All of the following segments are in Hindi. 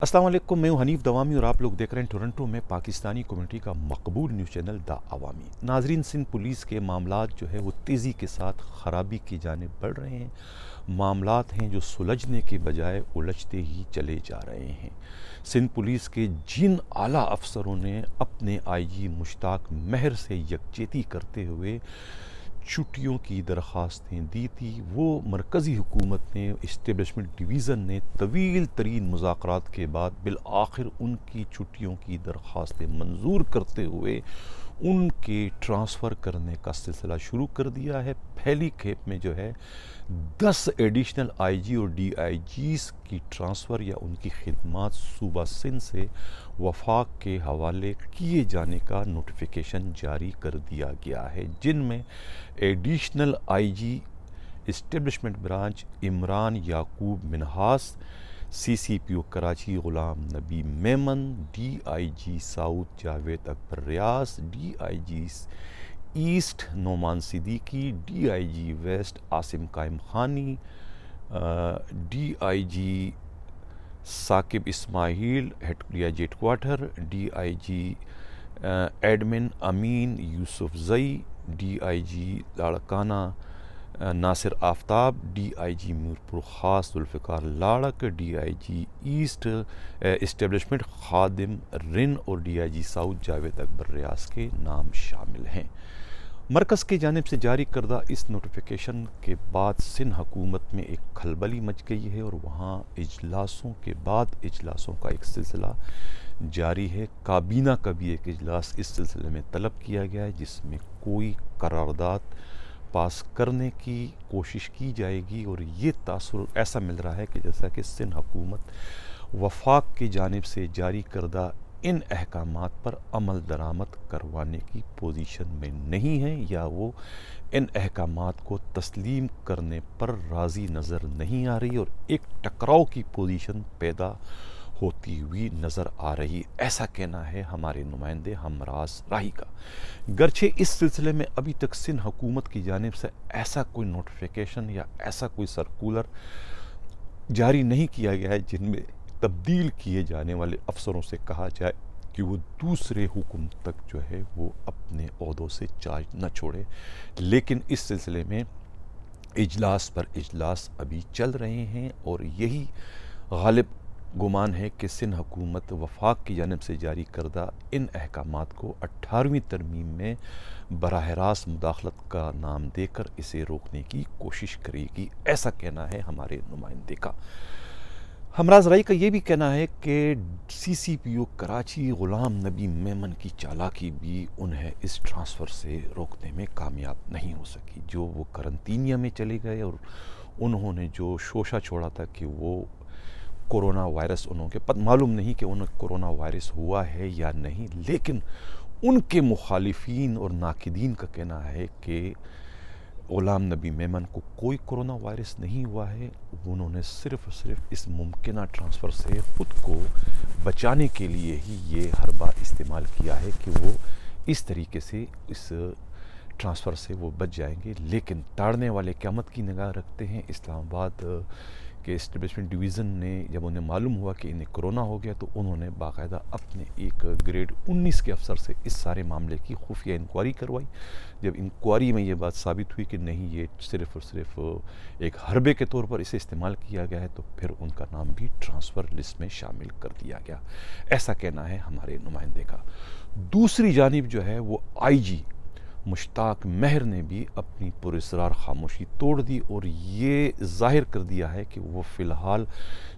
अस्सलाम वालेकुम, मैं हूं हनीफ दवामी और आप लोग देख रहे हैं टोरंटो में पाकिस्तानी कम्युनिटी का मकबूल न्यूज़ चैनल द अवामी। नाजरीन, सिंध पुलिस के मामलात जो है वो तेज़ी के साथ ख़राबी की जानिब बढ़ रहे हैं। मामलात हैं जो सुलझने के बजाय उलझते ही चले जा रहे हैं। सिंध पुलिस के जिन आला अफसरों ने अपने आईजी मुश्ताक महर से यकजहती करते हुए छुट्टियों की दरख्वास्तें दी थी, वो मरकज़ी हुकूमत ने, इस्टेब्लिशमेंट डिवीज़न ने तवील तरीन मुज़ाकरात के बाद बिल आखिर उनकी छुट्टियों की दरख्वास्तें मंजूर करते हुए उनके ट्रांसफ़र करने का सिलसिला शुरू कर दिया है। पहली खेप में जो है 10 एडिशनल आईजी और डीआईजीज़ की ट्रांसफ़र या उनकी खिदमात सूबा सिंध से वफाक के हवाले किए जाने का नोटिफिकेशन जारी कर दिया गया है, जिनमें additional IG establishment branch Imran Yaqoob Minhas, CCPO Karachi Ghulam Nabi Memon, DIG south Javed Akbar Riaz, DIG east Noman Siddiqui, DIG west Asim Qaim Khani, DIG Saqib Ismail DIG headquarters, DIG admin Amin Yousuf Zai, DIG Larkana Nasir Aftab, DIG Mirpur Khas Zulfiqar Larak, DIG east establishment Khadim Rind और डीआईजी साउथ जावेद अकबर रियाज के नाम शामिल हैं। मरकज़ की जानिब से जारी करदा इस नोटिफिकेशन के बाद सिंध हुकूमत में एक खलबली मच गई है और वहाँ इजलासों के बाद इजलासों का एक सिलसिला जारी है। काबीना का भी एक इजलास इस सिलसिले में तलब किया गया है, जिसमें कोई करारदाद पास करने की कोशिश की जाएगी और ये तासुर ऐसा मिल रहा है कि जैसा कि सिंध हुकूमत वफाक की जानिब से जारी करदा इन अहकामात पर अमल दरामद करवाने की पोजीशन में नहीं है, या वो इन अहकामात को तस्लीम करने पर राज़ी नज़र नहीं आ रही और एक टकराव की पोजीशन पैदा होती हुई नज़र आ रही, ऐसा कहना है हमारे नुमाइंदे हमराज राही का। गर्चे इस सिलसिले में अभी तक सिंध हुकूमत की जानिब से ऐसा कोई नोटिफिकेशन या ऐसा कोई सर्कुलर जारी नहीं किया गया है जिनमें तब्दील किए जाने वाले अफसरों से कहा जाए कि वो दूसरे हुक्म तक जो है वो अपने ओहदों से चार्ज न छोड़े। लेकिन इस सिलसिले में इजलास पर इजलास अभी चल रहे हैं और यही गालिब गुमान है कि सिंध हुकूमत वफाक की जानिब से जारी करदा इन अहकामात को 18वीं तरमीम में बराह रास्त मुदाखलत का नाम देकर इसे रोकने की कोशिश करेगी, ऐसा कहना है हमारे नुमाइंदे का। हमराज राई का ये भी कहना है कि सीसीपीओ कराची गुलाम नबी मेमन की चालाकी भी उन्हें इस ट्रांसफ़र से रोकने में कामयाब नहीं हो सकी। जो वो करंतीनिया में चले गए और उन्होंने जो शोशा छोड़ा था कि वो कोरोना वायरस, उन्होंने मालूम नहीं कि उन्हें कोरोना वायरस हुआ है या नहीं, लेकिन उनके मुखालिफिन और नाकिदीन का कहना है कि गुलाम नबी मेमन को कोई कोरोना वायरस नहीं हुआ है। उन्होंने सिर्फ़ और सिर्फ इस मुमकिन ट्रांसफ़र से ख़ुद को बचाने के लिए ही ये हर बार इस्तेमाल किया है कि वो इस तरीके से इस ट्रांसफ़र से वो बच जाएंगे। लेकिन ताड़ने वाले क़यामत की निगाह रखते हैं। इस्लामाबाद के इस्टेब्लिशमेंट डिवीज़न ने जब उन्हें मालूम हुआ कि इन्हें कोरोना हो गया तो उन्होंने बाकायदा अपने एक ग्रेड 19 के अफसर से इस सारे मामले की खुफिया इंक्वायरी करवाई। जब इंक्वायरी में ये बात साबित हुई कि नहीं, ये सिर्फ़ और सिर्फ एक हरबे के तौर पर इसे इस्तेमाल किया गया है, तो फिर उनका नाम भी ट्रांसफ़र लिस्ट में शामिल कर दिया गया, ऐसा कहना है हमारे नुमाइंदे का। दूसरी जानिब जो है वो आईजी मुश्ताक महर ने भी अपनी पुरस्रार खामोशी तोड़ दी और ये जाहिर कर दिया है कि वो फ़िलहाल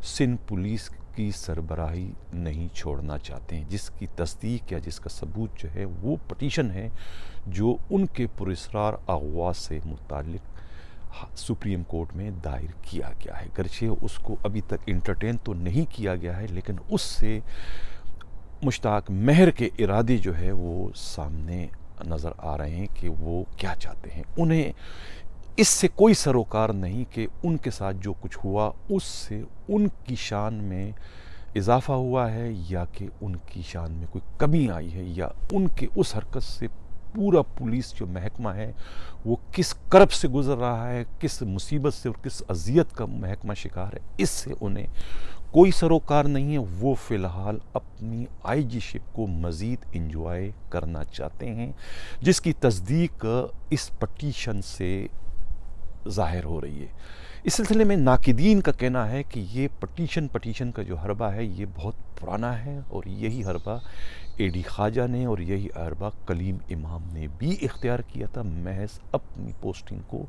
सिंध पुलिस की सरबराही नहीं छोड़ना चाहते हैं, जिसकी तस्दीक या जिसका सबूत जो है वो पटिशन है जो उनके पुरस्रार अगवा से मुताल्लिक सुप्रीम कोर्ट में दायर किया गया है। गर्चे उसको अभी तक इंटरटेन तो नहीं किया गया है, लेकिन उससे मुश्ताक महर के इरादे जो है वो सामने नज़र आ रहे हैं कि वो क्या चाहते हैं। उन्हें इससे कोई सरोकार नहीं कि उनके साथ जो कुछ हुआ उससे उनकी शान में इजाफ़ा हुआ है या कि उनकी शान में कोई कमी आई है, या उनके उस हरकत से पूरा पुलिस जो महकमा है वो किस करब से गुजर रहा है, किस मुसीबत से और किस अजियत का महकमा शिकार है, इससे उन्हें कोई सरोकार नहीं है, वो फ़िलहाल अपनी आईजी शिप को मज़ीद इंजॉय करना चाहते हैं, जिसकी तस्दीक इस पटिशन से ज़ाहिर हो रही है। इस सिलसिले में नाकिदीन का कहना है कि ये पटिशन का जो हरबा है ये बहुत पुराना है, और यही हरबा एडी ख्वाजा ने और यही हरबा कलीम इमाम ने भी इख्तियार किया था, महज अपनी पोस्टिंग को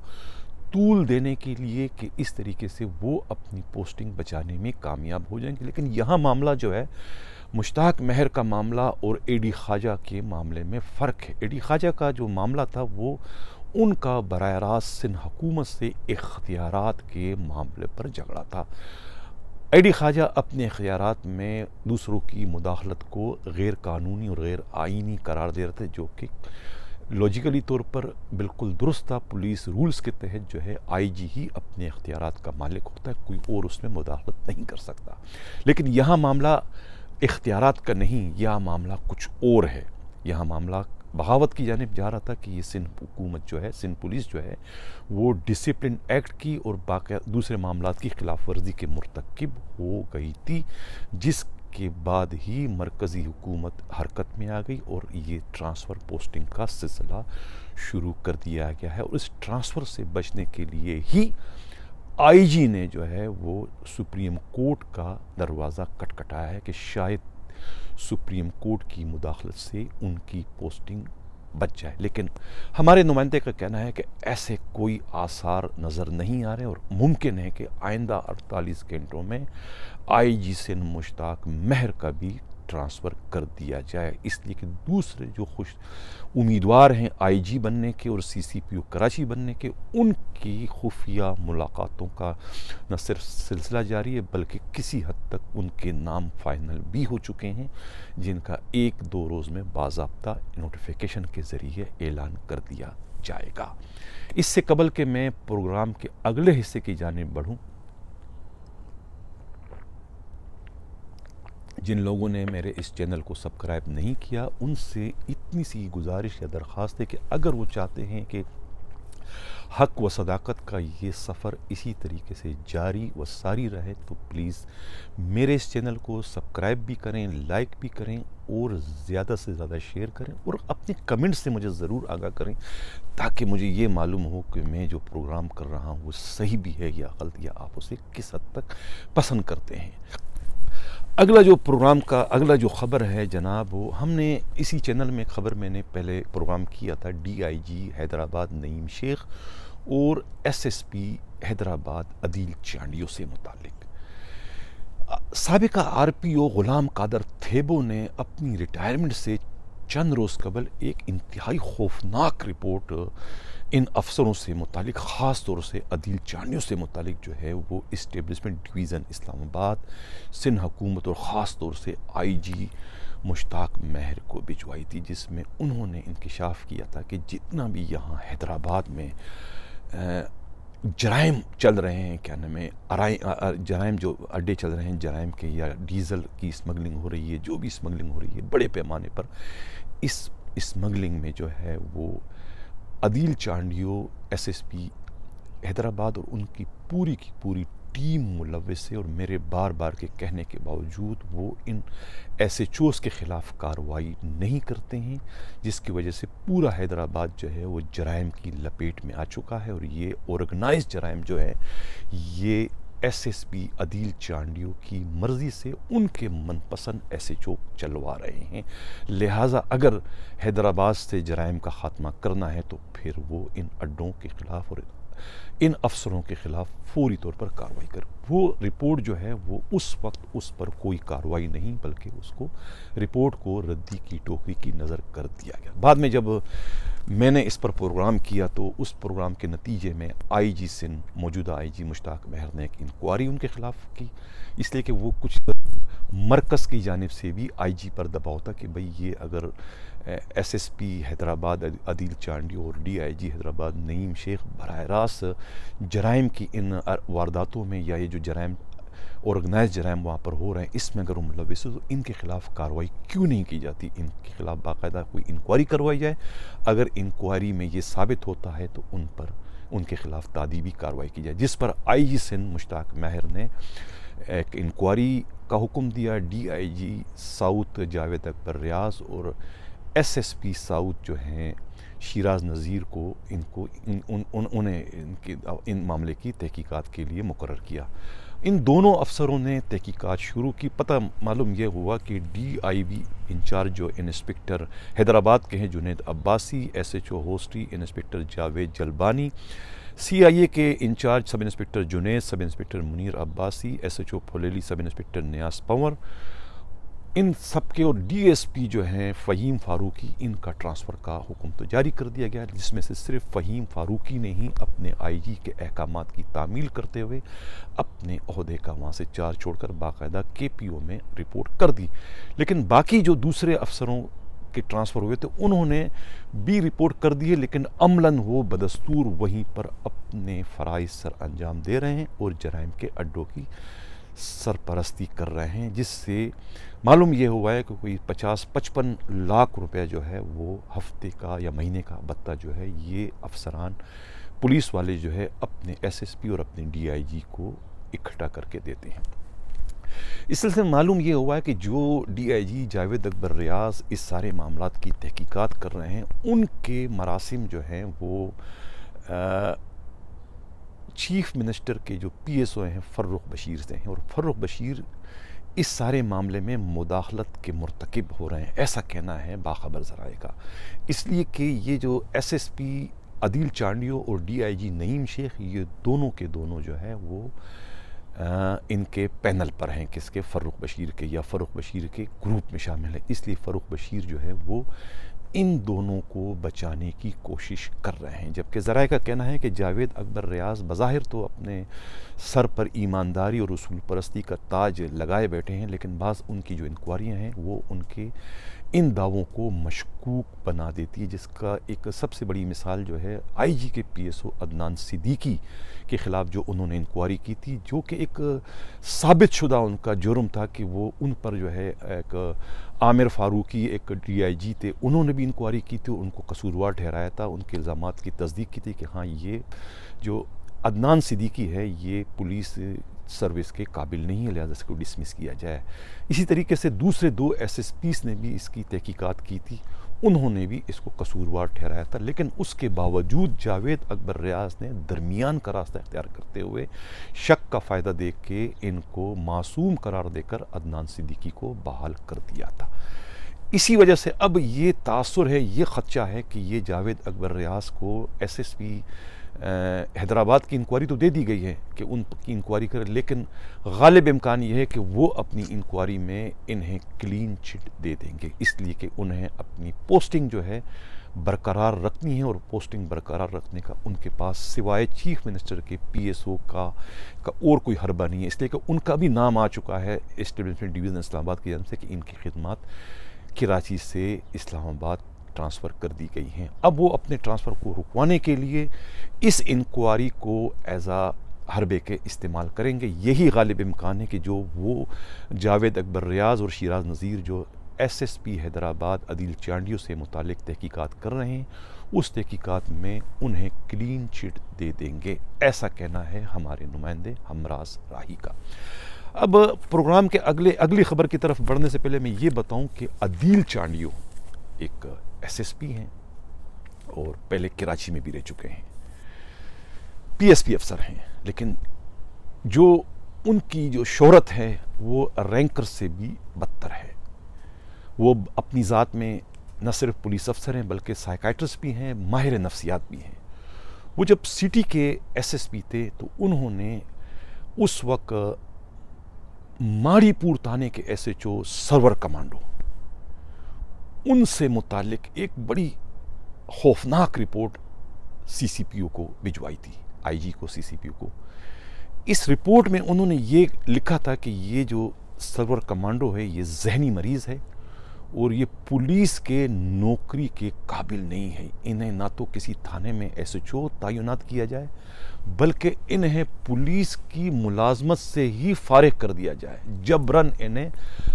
तूल देने के लिए कि इस तरीके से वो अपनी पोस्टिंग बचाने में कामयाब हो जाएंगे। लेकिन यहाँ मामला जो है, मुश्ताक महर का मामला और एडी ख्वाजा के मामले में फ़र्क है। एडी ख्वाजा का जो मामला था वो उनका बराह रास्त सिंध हुकूमत से इख्तियारात के मामले पर झगड़ा था। एडी ख्वाजा अपने इख्तियारात में दूसरों की मुदाखलत को गैर कानूनी और गैर आइनी करार दे रहे थे, जो कि लॉजिकली तौर पर बिल्कुल दुरुस्त था। पुलिस रूल्स के तहत जो है आईजी ही अपने इख्तियारात का मालिक होता है, कोई और उसमें मुदाखलत नहीं कर सकता। लेकिन यहाँ मामला इख्तियारात का नहीं, यह मामला कुछ और है। यहाँ मामला बगावत की जानिब जा रहा था कि ये सिंध हुकूमत जो है, सिंध पुलिस जो है, वो डिसिप्लिन एक्ट की और बाकी दूसरे मामलात की खिलाफ वर्जी के मुर्तकिब हो गई थी, जिसके बाद ही मरकज़ी हुकूमत हरकत में आ गई और ये ट्रांसफ़र पोस्टिंग का सिलसिला शुरू कर दिया गया है। और इस ट्रांसफ़र से बचने के लिए ही आईजी ने जो है वो सुप्रीम कोर्ट का दरवाज़ा खटखटाया है कि शायद सुप्रीम कोर्ट की मुदाखलत से उनकी पोस्टिंग बच जाए। लेकिन हमारे नुमाइंदे का कहना है कि ऐसे कोई आसार नज़र नहीं आ रहे, और मुमकिन है कि आइंदा 48 घंटों में आईजी सिंध मुश्ताक महर का भी ट्रांसफ़र कर दिया जाए, इसलिए कि दूसरे जो खुश उम्मीदवार हैं आईजी बनने के और सीसीपीओ कराची बनने के, उनकी खुफिया मुलाकातों का न सिर्फ सिलसिला जारी है, बल्कि किसी हद तक उनके नाम फाइनल भी हो चुके हैं, जिनका 1-2 रोज़ में बाज़ाब्ता नोटिफिकेशन के ज़रिए ऐलान कर दिया जाएगा। इससे कबल के मैं प्रोग्राम के अगले हिस्से की जानिब बढ़ूँ, जिन लोगों ने मेरे इस चैनल को सब्सक्राइब नहीं किया, उनसे इतनी सी गुजारिश या दरख्वास्त है कि अगर वो चाहते हैं कि हक़ व सदाकत का ये सफ़र इसी तरीके से जारी व सारी रहे, तो प्लीज़ मेरे इस चैनल को सब्सक्राइब भी करें, लाइक भी करें और ज़्यादा से ज़्यादा शेयर करें, और अपने कमेंट से मुझे ज़रूर आगाह करें, ताकि मुझे ये मालूम हो कि मैं जो प्रोग्राम कर रहा हूँ वो सही भी है या गलत, या आप उसे किस हद तक पसंद करते हैं। अगला जो ख़बर है जनाब, वो हमने इसी चैनल में ख़बर मैंने पहले प्रोग्राम किया था डीआईजी हैदराबाद नईम शेख और एसएसपी हैदराबाद अदील चांडियो से मुतालिक। साबिका आरपीओ ग़ुलाम कादर थेबो ने अपनी रिटायरमेंट से चंद रोज़ कबल एक इंतहाई खौफनाक रिपोर्ट इन अफसरों से मुतालिक, ख़ास तौर से अदील चांडियो से मुतालिक जो है वो इस्टेब्लिशमेंट डिवीज़न इस्लामाबाद, सिंध हुकूमत और ख़ास तौर से आईजी मुश्ताक महर को भिजवाई थी, जिसमें उन्होंने इंकशाफ किया था कि जितना भी यहाँ हैदराबाद में जराइम चल रहे हैं, क्या नाम है, जराइम जो अड्डे चल रहे हैं जराइम के, या डीज़ल की स्मगलिंग हो रही है, जो भी स्मगलिंग हो रही है बड़े पैमाने पर, इस स्मगलिंग में जो है वो अदील चांडियो एसएसपी हैदराबाद और उनकी पूरी टीम मुलव्वस है। और मेरे बार बार के कहने के बावजूद वो इन एसएचओज़ के ख़िलाफ़ कार्रवाई नहीं करते हैं, जिसकी वजह से पूरा हैदराबाद जो है वो जराइम की लपेट में आ चुका है। और ये ऑर्गेनाइज्ड जराइम जो है ये एसएसपी अदील चांडियो की मर्ज़ी से उनके मनपसंद एसएचओ चलवा रहे हैं। लिहाजा अगर हैदराबाद से जराइम का ख़ात्मा करना है तो फिर वो इन अड्डों के ख़िलाफ़ और इन अफसरों के ख़िलाफ़ फौरी तौर पर कार्रवाई करे। वो रिपोर्ट जो है वो उस वक्त उस पर कोई कार्रवाई नहीं, बल्कि उसको रिपोर्ट को रद्दी की टोकरी की नज़र कर दिया गया। बाद में जब मैंने इस पर प्रोग्राम किया तो उस प्रोग्राम के नतीजे में आईजी सिंध, मौजूदा आईजी मुश्ताक महर ने एक इंक्वायरी उनके ख़िलाफ़ की, इसलिए कि वो कुछ मरकज़ की जानिब से भी आईजी पर दबाव था कि भाई ये अगर एसएसपी हैदराबाद अदील चांडियो और डीआईजी हैदराबाद नईम शेख बराह रास्त जराइम की इन वारदातों में, या ये जो जराइम ऑर्गेनाइज जराइम वहाँ पर हो रहे हैं, इसमें अगर मुलव्वस है तो इनके ख़िलाफ़ कार्रवाई क्यों नहीं की जाती, इनके ख़िलाफ़ बाकायदा कोई इंक्वायरी करवाई जाए। अगर इंक्वायरी में ये साबित होता है तो उनके ख़िलाफ़ तादीबी कार्रवाई की जाए, जिस पर आईजी सिंध मुश्ताक महर ने एक इंक्वायरी का हुक्म दिया। DIG साउथ जावेद अकबर रियाज और SSP साउथ जो हैं शिराज नज़ीर को उन्हें इन मामले की तहकीकात के लिए मुकर्रर किया। इन दोनों अफसरों ने तहकीकात शुरू की। पता मालूम यह हुआ कि DIB इंचार्ज जो इंस्पेक्टर हैदराबाद के हैं जुनैद अब्बासी, SHO होस्टी इंस्पेक्टर जावेद जलबानी, CIA के incharge sub inspector Junaid, sub inspector Munir Abbasi, SHO Phuleli, sub inspector नियाज पंवर, इन सब के, और DSP जो हैं फ़हीम फ़ारूकी, इनका ट्रांसफ़र का हुक्म तो जारी कर दिया गया, जिसमें से सिर्फ फ़हीम फ़ारूकी ने ही अपने IG के अहकामात की तामील करते हुए अपने ओहदे का वहाँ से चार्ज छोड़कर बाकायदा KPO में रिपोर्ट कर दी। लेकिन बाकी जो दूसरे अफसरों के ट्रांसफ़र हुए थे उन्होंने भी रिपोर्ट कर दिए, लेकिन अमलन वो बदस्तूर वहीं पर अपने फ़राइज़ सर अंजाम दे रहे हैं और जराइम के अड्डों की सरपरस्ती कर रहे हैं, जिससे मालूम ये हुआ है कि कोई 50-55 लाख रुपए जो है वो हफ्ते का या महीने का भत्ता जो है ये अफसरान पुलिस वाले जो है अपने SSP और अपने DIG को इकट्ठा करके देते हैं। इस सिलसिले में मालूम ये हुआ है कि जो DIG जावेद अकबर रियाज इस सारे मामलात की तहकीकात कर रहे हैं, उनके मरासिम जो हैं वो चीफ मिनिस्टर के जो PSO हैं फ़र्रुख बशीर से हैं, और फ़र्रुख बशीर इस सारे मामले में मुदाखलत के मुर्तकिब हो रहे हैं, ऐसा कहना है बाखबर ज़राए का। इसलिए कि ये जो SSP अदील चांडियो और DIG नईम शेख, ये दोनों के दोनों जो है वो इनके पैनल पर हैं, किसके, फ़र्रुख बशीर के, या फ़र्रुख बशीर के ग्रुप में शामिल है। इसलिए फ़र्रुख बशीर जो है वो इन दोनों को बचाने की कोशिश कर रहे हैं। जबकि ज़राए का कहना है कि जावेद अकबर रियाज बज़ाहिर तो अपने सर पर ईमानदारी और उसूल परस्ती का ताज लगाए बैठे हैं, लेकिन बाज़ उनकी जो इंक्वायरियाँ हैं वो उनके इन दावों को मशकूक बना देती है, जिसका एक सबसे बड़ी मिसाल जो है IG के PSO अदनान सिद्दीकी के ख़िलाफ़ जो उन्होंने इंक्वायरी की थी, जो कि एक साबित शुदा उनका जुर्म था कि वो उन पर जो है एक आमिर फ़ारूकी एक DIG थे, उन्होंने भी इंक्वायरी की थी, उनको कसूरवार ठहराया था, उनके इल्ज़ामात की तस्दीक की थी कि हाँ ये जो अदनान सिद्दीकी है ये पुलिस सर्विस के काबिल नहीं है, लिहाजा इसको डिसमिस किया जाए। इसी तरीके से दूसरे 2 SSPs ने भी इसकी तहकीकात की थी, उन्होंने भी इसको कसूरवार ठहराया था, लेकिन उसके बावजूद जावेद अकबर रियाज ने दरमियान का रास्ता इख्तियार करते हुए शक का फ़ायदा दे के इनको मासूम करार देकर अदनान सिद्दीकी को बहाल कर दिया था। इसी वजह से अब ये तासुर है, ये ख़दशा है कि ये जावेद अकबर रियाज को SSP हैदराबाद की इंक्वायरी तो दे दी गई है कि उनकी इंक्वायरी करें, लेकिन गालिब इम्कान यह है कि वो अपनी इंक्वायरी में इन्हें क्लीन चिट दे देंगे, इसलिए कि उन्हें अपनी पोस्टिंग जो है बरकरार रखनी है, और पोस्टिंग बरकरार रखने का उनके पास सिवाय चीफ मिनिस्टर के PSO का और कोई हरबा नहीं है। इसलिए कि उनका भी नाम आ चुका है एस्टेब्लिशमेंट डिवीज़न इस्लामाबाद की जानब से कि इनकी खिदमत कराची से इस्लामाबाद ट्रांसफ़र कर दी गई हैं। अब वो अपने ट्रांसफ़र को रुकवाने के लिए इस इंक्वायरी को एज आ हरबे के इस्तेमाल करेंगे। यही गालिब इम्कान है कि जो वो जावेद अकबर रियाज और शिराज नज़ीर जो SSP हैदराबाद अदील चांडियो से मुतालिक तहकीकात कर रहे हैं, उस तहकीकात में उन्हें क्लीन चिट दे देंगे, ऐसा कहना है हमारे नुमाइंदे हमराज राही का। अब प्रोग्राम के अगली खबर की तरफ बढ़ने से पहले मैं ये बताऊं कि अदील चांडियो एक SSP हैं और पहले कराची में भी रह चुके हैं, PSP अफसर हैं, लेकिन जो उनकी जो शोहरत है वो रैंकर से भी बदतर है। वो अपनी ज़ात में न सिर्फ पुलिस अफसर हैं बल्कि साइकाइट्रिस्ट भी हैं, माहिर नफ्सियात भी हैं। वो जब सिटी के SSP थे तो उन्होंने उस वक्त माड़ीपुर थाने के SHO सरवर कमांडो उनसे मुतालिक एक बड़ी खौफनाक रिपोर्ट CCPO को भिजवाई थी, IG को, CCPO को। इस रिपोर्ट में उन्होंने ये लिखा था कि ये जो सरवर कमांडो है ये जहनी मरीज़ है और ये पुलिस के नौकरी के काबिल नहीं है। इन्हें ना तो किसी थाने में SHO तैनात किया जाए बल्कि इन्हें पुलिस की मुलाजमत से ही फारिग कर दिया जाए, जबरन इन्हें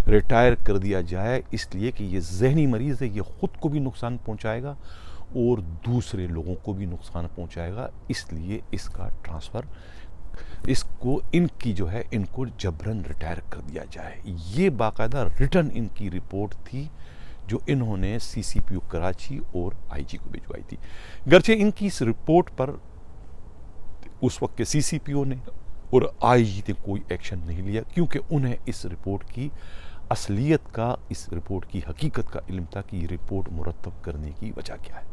रिटायर कर दिया जाए, इसलिए कि ये जहनी मरीज़ है, ये ख़ुद को भी नुकसान पहुंचाएगा और दूसरे लोगों को भी नुकसान पहुंचाएगा, इसलिए इसका ट्रांसफ़र इसको इनकी जो है इनको जबरन रिटायर कर दिया जाए। ये बाकायदा रिटर्न इनकी रिपोर्ट थी जो इन्होंने सीसीपीओ कराची और आईजी को भिजवाई थी। गर्चे इनकी इस रिपोर्ट पर उस वक्त के सीसीपीओ ने और आईजी ने कोई एक्शन नहीं लिया, क्योंकि उन्हें इस रिपोर्ट की असलियत का, इस रिपोर्ट की हकीकत का इल्म था कि ये रिपोर्ट मुरतब करने की वजह क्या है।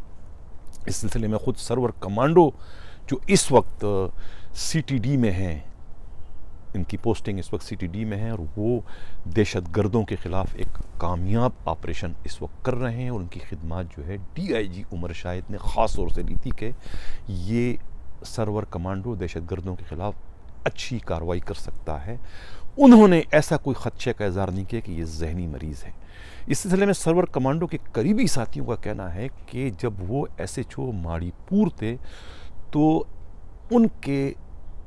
इस सिलसिले में ख़ुद सरवर कमांडो जो इस वक्त सीटीडी में हैं, इनकी पोस्टिंग इस वक्त सीटीडी में है और वो दहशत गर्दों के ख़िलाफ़ एक कामयाब ऑपरेशन इस वक्त कर रहे हैं, और उनकी खिदमत जो है डीआईजी उमर शाहिद ने ख़ास तौर से ली थी कि ये सरवर कमांडो दहशत गर्दों के ख़िलाफ़ अच्छी कार्रवाई कर सकता है। उन्होंने ऐसा कोई ख़दशे का इज़हार नहीं किया कि ये जहनी मरीज़ है। इस सिलसिले में सरवर कमांडो के करीबी साथियों का कहना है कि जब वो SHO माड़ीपुर थे तो उनके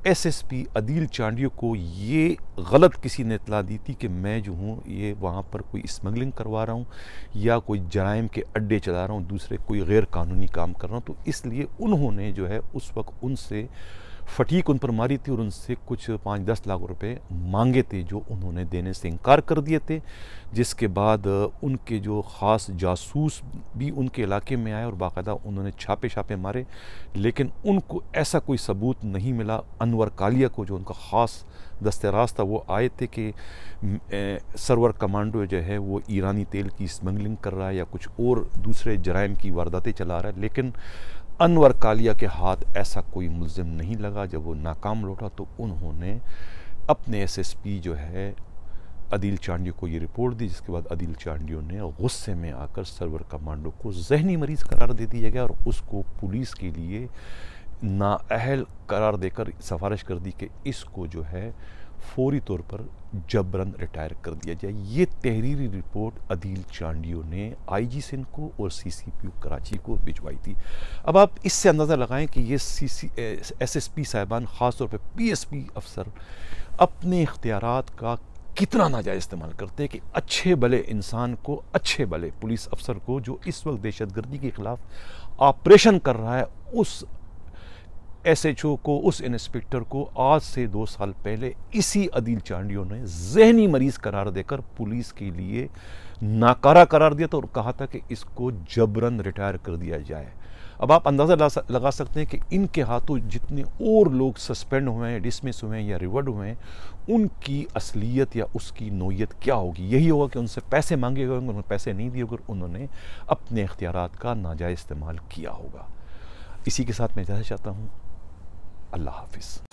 SSP अदील चांडियो को ये गलत किसी ने इतला दी थी कि मैं जो हूँ ये वहाँ पर कोई स्मगलिंग करवा रहा हूँ या कोई जराइम के अड्डे चला रहा हूँ, दूसरे कोई गैर कानूनी काम कर रहा हूँ। तो इसलिए उन्होंने जो है उस वक्त उनसे फटीक उन पर मारी थी और उनसे कुछ 5-10 लाख रुपए मांगे थे, जो उन्होंने देने से इनकार कर दिए थे। जिसके बाद उनके जो ख़ास जासूस भी उनके इलाके में आए और बाकायदा उन्होंने छापे मारे, लेकिन उनको ऐसा कोई सबूत नहीं मिला। अनवर कालिया को जो उनका ख़ास दस्तराज था वो आए थे कि सरवर कमांडो जो है वो ईरानी तेल की स्मगलिंग कर रहा है या कुछ और दूसरे जराइम की वारदातें चला रहा है, लेकिन अनवर कालिया के हाथ ऐसा कोई मुल्ज़िम नहीं लगा। जब वो नाकाम लौटा तो उन्होंने अपने SSP जो है अदील चांडियो को ये रिपोर्ट दी, जिसके बाद अदील चांडियो ने गुस्से में आकर सरवर कमांडो को जहनी मरीज़ करार दे दिया गया और उसको पुलिस के लिए नाअहल करार देकर सिफारिश कर दी कि इसको जो है फौरी तौर पर जबरन रिटायर कर दिया जाए। ये तहरीरी रिपोर्ट अदील चांडियो ने IG सिंध को और CCPO कराची को भिजवाई थी। अब आप इससे अंदाज़ा लगाएं कि ये SSP साहिबान ख़ास तौर पर PSP अफसर अपने इख्तियारात का कितना नाजायज़ इस्तेमाल करते हैं कि अच्छे भले इंसान को, अच्छे भले पुलिस अफसर को जो इस वक्त दहशतगर्दी के ख़िलाफ़ ऑपरेशन कर रहा है, उस SHO को, उस इंस्पेक्टर को आज से 2 साल पहले इसी अदील चांडियो ने जहनी मरीज़ करार देकर पुलिस के लिए नाकारा करार दिया था और कहा था कि इसको जबरन रिटायर कर दिया जाए। अब आप अंदाज़ा लगा सकते हैं कि इनके हाथों जितने और लोग सस्पेंड हुए हैं, डिसमिस हुए हैं या रिवर्ड हुए हैं, उनकी असलियत या उसकी नोयत क्या होगी। यही होगा कि उनसे पैसे मांगे गए होंगे, उन्होंने पैसे नहीं दिए होंगे, उन्होंने अपने इख्तियारात का नाजायज़ इस्तेमाल किया होगा। इसी के साथ मैं इजाज़त चाहता हूँ। अल्लाह हाफिज़।